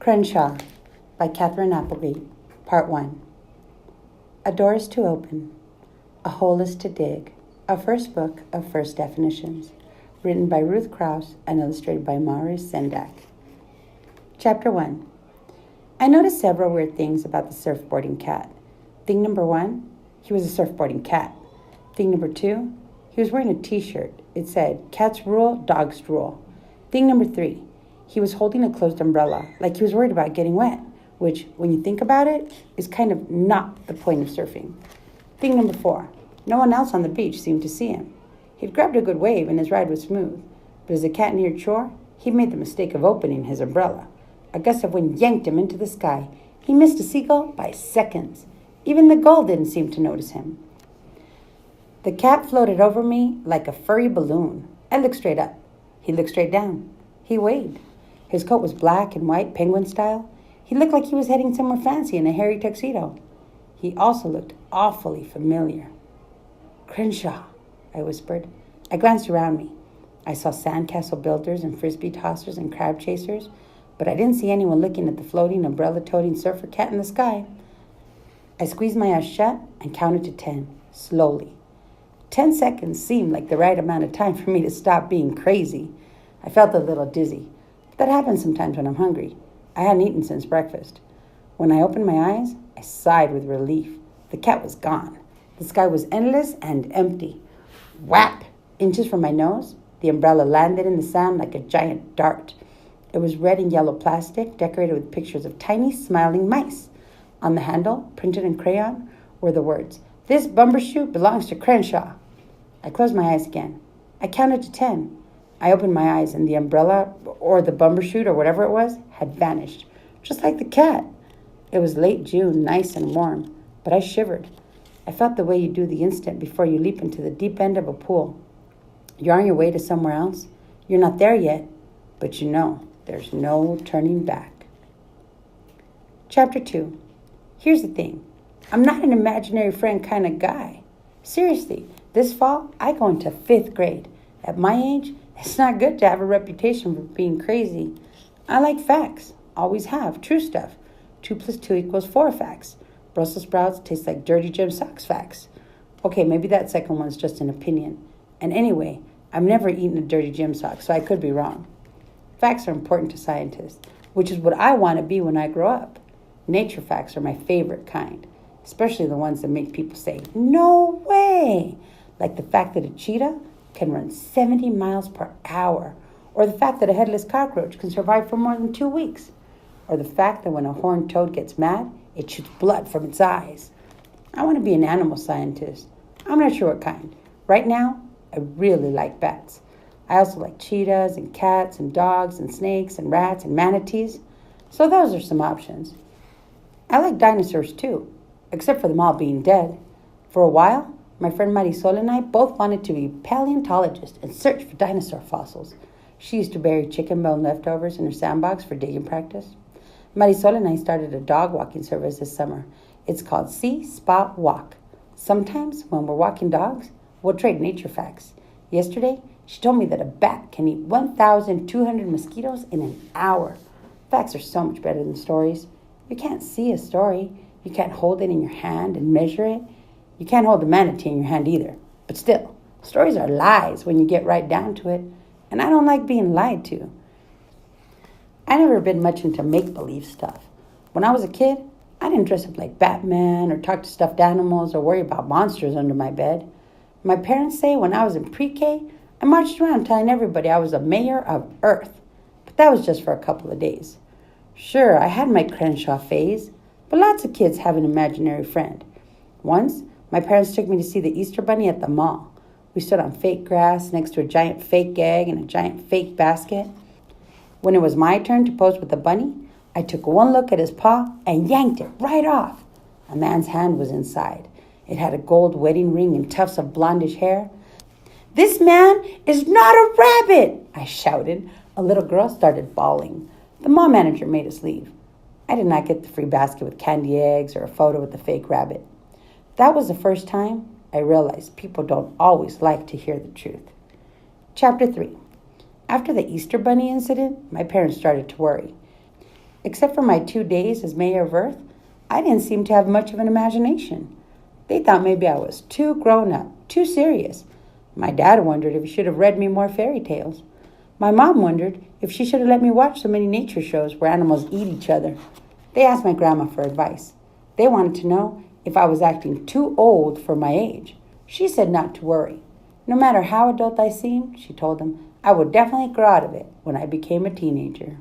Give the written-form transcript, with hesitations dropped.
Crenshaw by Catherine Applegate, Part 1. A door is to open, a hole is to dig, a first book of first definitions, written by Ruth Krauss and illustrated by Maurice Sendak. Chapter 1. I noticed several weird things about the surfboarding cat. Thing number 1, he was a surfboarding cat. Thing number 2, he was wearing a t-shirt. It said, "Cats rule, dogs rule." Thing number 3, he was holding a closed umbrella, like he was worried about getting wet, which, when you think about it, is kind of not the point of surfing. Thing number 4, no one else on the beach seemed to see him. He'd grabbed a good wave and his ride was smooth, but as the cat neared shore, he made the mistake of opening his umbrella. A gust of wind yanked him into the sky. He missed a seagull by seconds. Even the gull didn't seem to notice him. The cat floated over me like a furry balloon. I looked straight up. He looked straight down. He waved. His coat was black and white, penguin style. He looked like he was heading somewhere fancy in a hairy tuxedo. He also looked awfully familiar. "Crenshaw," I whispered. I glanced around me. I saw sandcastle builders and frisbee tossers and crab chasers, but I didn't see anyone looking at the floating, umbrella-toting surfer cat in the sky. I squeezed my eyes shut and counted to 10, slowly. 10 seconds seemed like the right amount of time for me to stop being crazy. I felt a little dizzy. That happens sometimes when I'm hungry. I hadn't eaten since breakfast. When I opened my eyes, I sighed with relief. The cat was gone. The sky was endless and empty. Whap! Inches from my nose, the umbrella landed in the sand like a giant dart. It was red and yellow plastic, decorated with pictures of tiny, smiling mice. On the handle, printed in crayon, were the words, "This bumbershoot belongs to Crenshaw." I closed my eyes again. I counted to 10. I opened my eyes and the umbrella, or the bumbershoot, or whatever it was, had vanished, just like the cat. It was late June, nice and warm, but I shivered. I felt the way you do the instant before you leap into the deep end of a pool. You're on your way to somewhere else. You're not there yet, but you know there's no turning back. Chapter 2. Here's the thing. I'm not an imaginary friend kind of guy. Seriously, this fall, I go into 5th grade. At my age, it's not good to have a reputation for being crazy. I like facts. Always have. True stuff. 2 + 2 = 4 facts. Brussels sprouts taste like dirty gym socks facts. Okay, maybe that second one's just an opinion. And anyway, I've never eaten a dirty gym sock, so I could be wrong. Facts are important to scientists, which is what I want to be when I grow up. Nature facts are my favorite kind, especially the ones that make people say, "No way!" Like the fact that a cheetah can run 70 miles per hour, or the fact that a headless cockroach can survive for more than 2 weeks, or the fact that when a horned toad gets mad, it shoots blood from its eyes. I want to be an animal scientist. I'm not sure what kind. Right now, I really like bats. I also like cheetahs and cats and dogs and snakes and rats and manatees. So those are some options. I like dinosaurs too, except for them all being dead. For a while, my friend Marisol and I both wanted to be paleontologists and search for dinosaur fossils. She used to bury chicken bone leftovers in her sandbox for digging practice. Marisol and I started a dog walking service this summer. It's called See, Spot, Walk. Sometimes, when we're walking dogs, we'll trade nature facts. Yesterday, she told me that a bat can eat 1,200 mosquitoes in an hour. Facts are so much better than stories. You can't see a story. You can't hold it in your hand and measure it. You can't hold the manatee in your hand either. But still, stories are lies when you get right down to it. And I don't like being lied to. I never been much into make-believe stuff. When I was a kid, I didn't dress up like Batman or talk to stuffed animals or worry about monsters under my bed. My parents say when I was in pre-K, I marched around telling everybody I was a mayor of Earth. But that was just for a couple of days. Sure, I had my Crenshaw phase, but lots of kids have an imaginary friend. Once, my parents took me to see the Easter Bunny at the mall. We stood on fake grass next to a giant fake egg and a giant fake basket. When it was my turn to pose with the bunny, I took one look at his paw and yanked it right off. A man's hand was inside. It had a gold wedding ring and tufts of blondish hair. "This man is not a rabbit!" I shouted. A little girl started bawling. The mall manager made us leave. I did not get the free basket with candy eggs or a photo with the fake rabbit. That was the first time I realized people don't always like to hear the truth. Chapter 3. After the Easter Bunny incident, my parents started to worry. Except for my 2 days as mayor of Earth, I didn't seem to have much of an imagination. They thought maybe I was too grown up, too serious. My dad wondered if he should have read me more fairy tales. My mom wondered if she should have let me watch so many nature shows where animals eat each other. They asked my grandma for advice. They wanted to know if I was acting too old for my age. She said not to worry. No matter how adult I seemed, she told them, I would definitely grow out of it when I became a teenager.